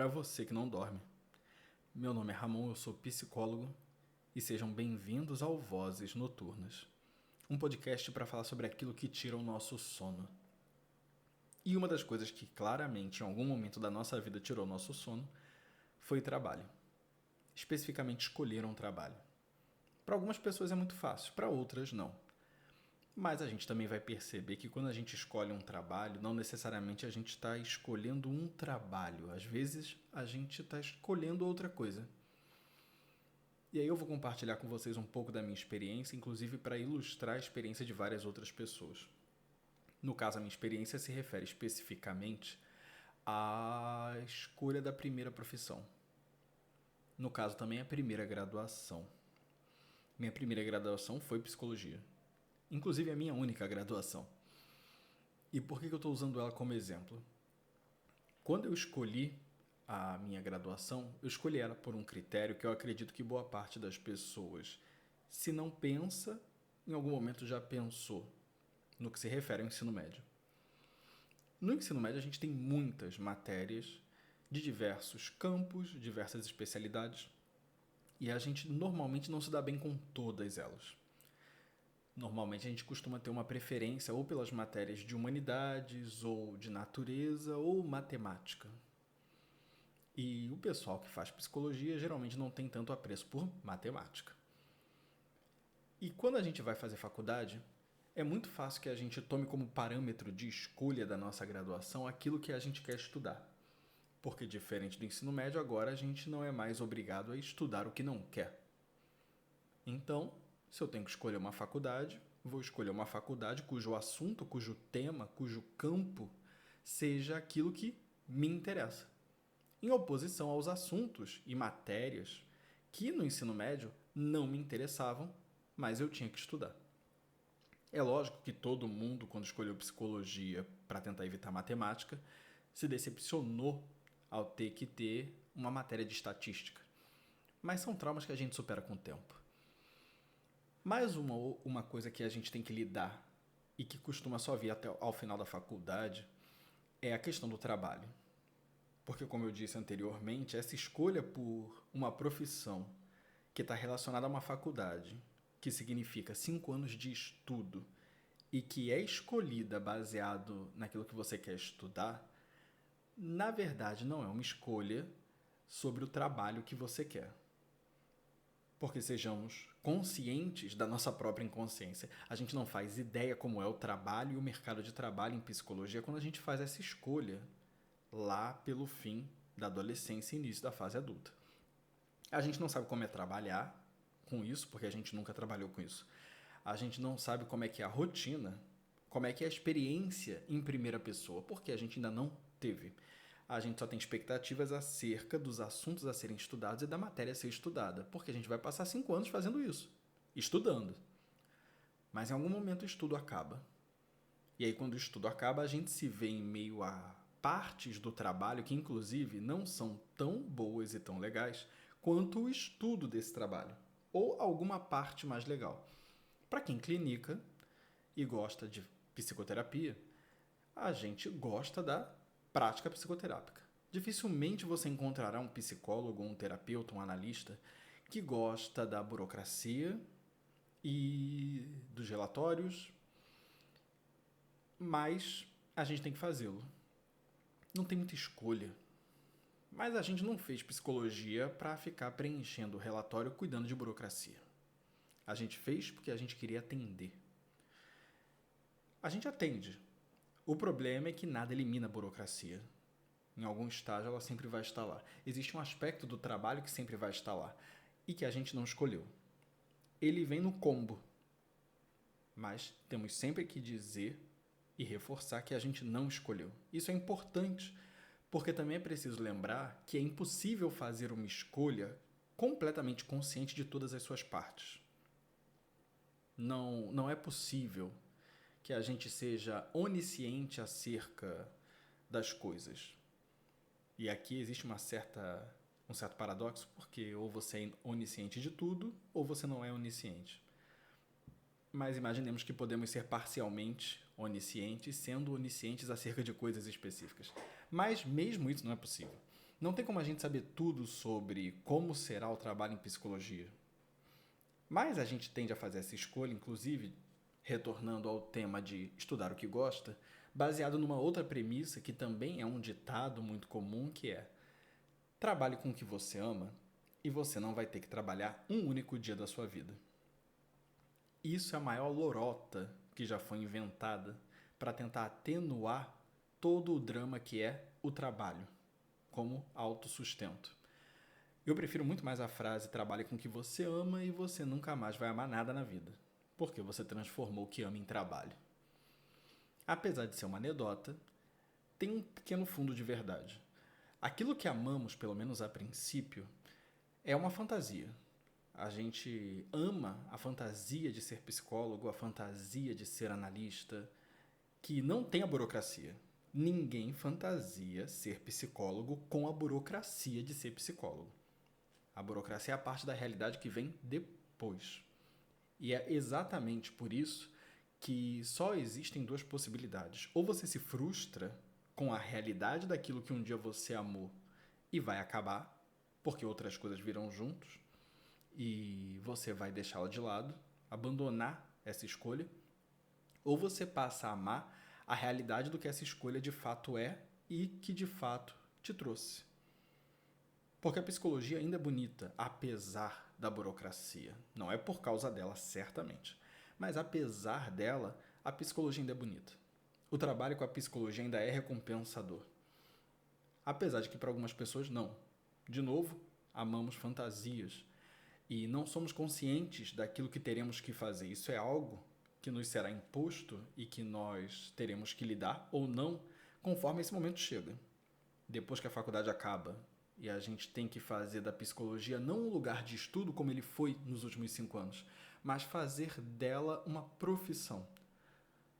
para você que não dorme. Meu nome é Ramon, eu sou psicólogo e sejam bem-vindos ao Vozes Noturnas, um podcast para falar sobre aquilo que tira o nosso sono. E uma das coisas que claramente em algum momento da nossa vida tirou o nosso sono foi trabalho. Especificamente escolher um trabalho. Para algumas pessoas é muito fácil, para outras não. Mas a gente também vai perceber que quando a gente escolhe um trabalho, não necessariamente a gente está escolhendo um trabalho. Às vezes a gente está escolhendo outra coisa. E aí eu vou compartilhar com vocês um pouco da minha experiência, inclusive para ilustrar a experiência de várias outras pessoas. No caso, a minha experiência se refere especificamente à escolha da primeira profissão. No caso, também a primeira graduação. Minha primeira graduação foi psicologia. Inclusive a minha única graduação. E por que eu estou usando ela como exemplo? Quando eu escolhi a minha graduação, eu escolhi ela por um critério que eu acredito que boa parte das pessoas, se não pensa, em algum momento já pensou, no que se refere ao ensino médio. No ensino médio a gente tem muitas matérias de diversos campos, diversas especialidades, e a gente normalmente não se dá bem com todas elas. Normalmente a gente costuma ter uma preferência ou pelas matérias de humanidades, ou de natureza, ou matemática. E o pessoal que faz psicologia geralmente não tem tanto apreço por matemática. E quando a gente vai fazer faculdade, é muito fácil que a gente tome como parâmetro de escolha da nossa graduação aquilo que a gente quer estudar. Porque, diferente do ensino médio, agora a gente não é mais obrigado a estudar o que não quer. Então, se eu tenho que escolher uma faculdade, vou escolher uma faculdade cujo assunto, cujo tema, cujo campo seja aquilo que me interessa. Em oposição aos assuntos e matérias que no ensino médio não me interessavam, mas eu tinha que estudar. É lógico que todo mundo, quando escolheu psicologia para tentar evitar matemática, se decepcionou ao ter que ter uma matéria de estatística. Mas são traumas que a gente supera com o tempo. Mais uma coisa que a gente tem que lidar e que costuma só vir até ao final da faculdade é a questão do trabalho. Porque, como eu disse anteriormente, essa escolha por uma profissão que está relacionada a uma faculdade, que significa 5 anos de estudo, e que é escolhida baseado naquilo que você quer estudar, na verdade não é uma escolha sobre o trabalho que você quer. Porque sejamos conscientes da nossa própria inconsciência. A gente não faz ideia como é o trabalho e o mercado de trabalho em psicologia quando a gente faz essa escolha lá pelo fim da adolescência e início da fase adulta. A gente não sabe como é trabalhar com isso, porque a gente nunca trabalhou com isso. A gente não sabe como é que é a rotina, como é que é a experiência em primeira pessoa, porque a gente ainda não teve. A gente só tem expectativas acerca dos assuntos a serem estudados e da matéria a ser estudada, porque a gente vai passar 5 anos fazendo isso, estudando. Mas em algum momento o estudo acaba. E aí, quando o estudo acaba, a gente se vê em meio a partes do trabalho que, inclusive, não são tão boas e tão legais quanto o estudo desse trabalho, ou alguma parte mais legal. Para quem clinica e gosta de psicoterapia, a gente gosta da prática psicoterápica. Dificilmente você encontrará um psicólogo, um terapeuta, um analista que gosta da burocracia e dos relatórios, mas a gente tem que fazê-lo. Não tem muita escolha. Mas a gente não fez psicologia para ficar preenchendo o relatório cuidando de burocracia. A gente fez porque a gente queria atender. A gente atende. O problema é que nada elimina a burocracia. Em algum estágio ela sempre vai estar lá. Existe um aspecto do trabalho que sempre vai estar lá e que a gente não escolheu. Ele vem no combo. Mas temos sempre que dizer e reforçar que a gente não escolheu. Isso é importante, porque também é preciso lembrar que é impossível fazer uma escolha completamente consciente de todas as suas partes. Não é possível que a gente seja onisciente acerca das coisas. E aqui existe um certo paradoxo, porque ou você é onisciente de tudo, ou você não é onisciente. Mas imaginemos que podemos ser parcialmente oniscientes, sendo oniscientes acerca de coisas específicas. Mas mesmo isso não é possível. Não tem como a gente saber tudo sobre como será o trabalho em psicologia. Mas a gente tende a fazer essa escolha, inclusive, retornando ao tema de estudar o que gosta, baseado numa outra premissa que também é um ditado muito comum, que é: trabalhe com o que você ama e você não vai ter que trabalhar um único dia da sua vida. Isso é a maior lorota que já foi inventada para tentar atenuar todo o drama que é o trabalho, como autossustento. Eu prefiro muito mais a frase trabalhe com o que você ama e você nunca mais vai amar nada na vida, porque você transformou o que ama em trabalho. Apesar de ser uma anedota, tem um pequeno fundo de verdade. Aquilo que amamos, pelo menos a princípio, é uma fantasia. A gente ama a fantasia de ser psicólogo, a fantasia de ser analista, que não tem a burocracia. Ninguém fantasia ser psicólogo com a burocracia de ser psicólogo. A burocracia é a parte da realidade que vem depois. E é exatamente por isso que só existem duas possibilidades. Ou você se frustra com a realidade daquilo que um dia você amou e vai acabar, porque outras coisas virão juntos, e você vai deixá-la de lado, abandonar essa escolha, ou você passa a amar a realidade do que essa escolha de fato é e que de fato te trouxe. Porque a psicologia ainda é bonita, apesar da burocracia. Não é por causa dela, certamente. Mas apesar dela, a psicologia ainda é bonita. O trabalho com a psicologia ainda é recompensador. Apesar de que para algumas pessoas não. De novo, amamos fantasias. E não somos conscientes daquilo que teremos que fazer. Isso é algo que nos será imposto e que nós teremos que lidar ou não conforme esse momento chega. Depois que a faculdade acaba e a gente tem que fazer da psicologia não um lugar de estudo como ele foi nos últimos 5 anos, mas fazer dela uma profissão.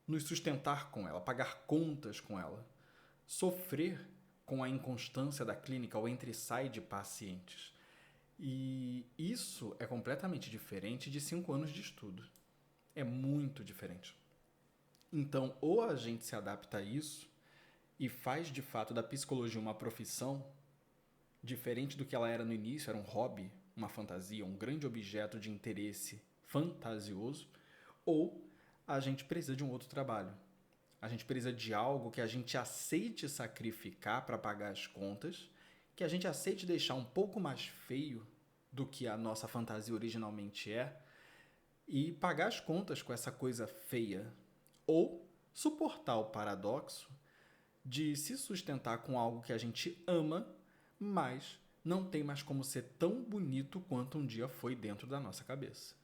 Nos sustentar com ela, pagar contas com ela, sofrer com a inconstância da clínica ou entre e sai de pacientes. E isso é completamente diferente de 5 anos de estudo. É muito diferente. Então, ou a gente se adapta a isso e faz de fato da psicologia uma profissão, diferente do que ela era no início, era um hobby, uma fantasia, um grande objeto de interesse fantasioso, ou a gente precisa de um outro trabalho. A gente precisa de algo que a gente aceite sacrificar para pagar as contas, que a gente aceite deixar um pouco mais feio do que a nossa fantasia originalmente é e pagar as contas com essa coisa feia. Ou suportar o paradoxo de se sustentar com algo que a gente ama, mas não tem mais como ser tão bonito quanto um dia foi dentro da nossa cabeça.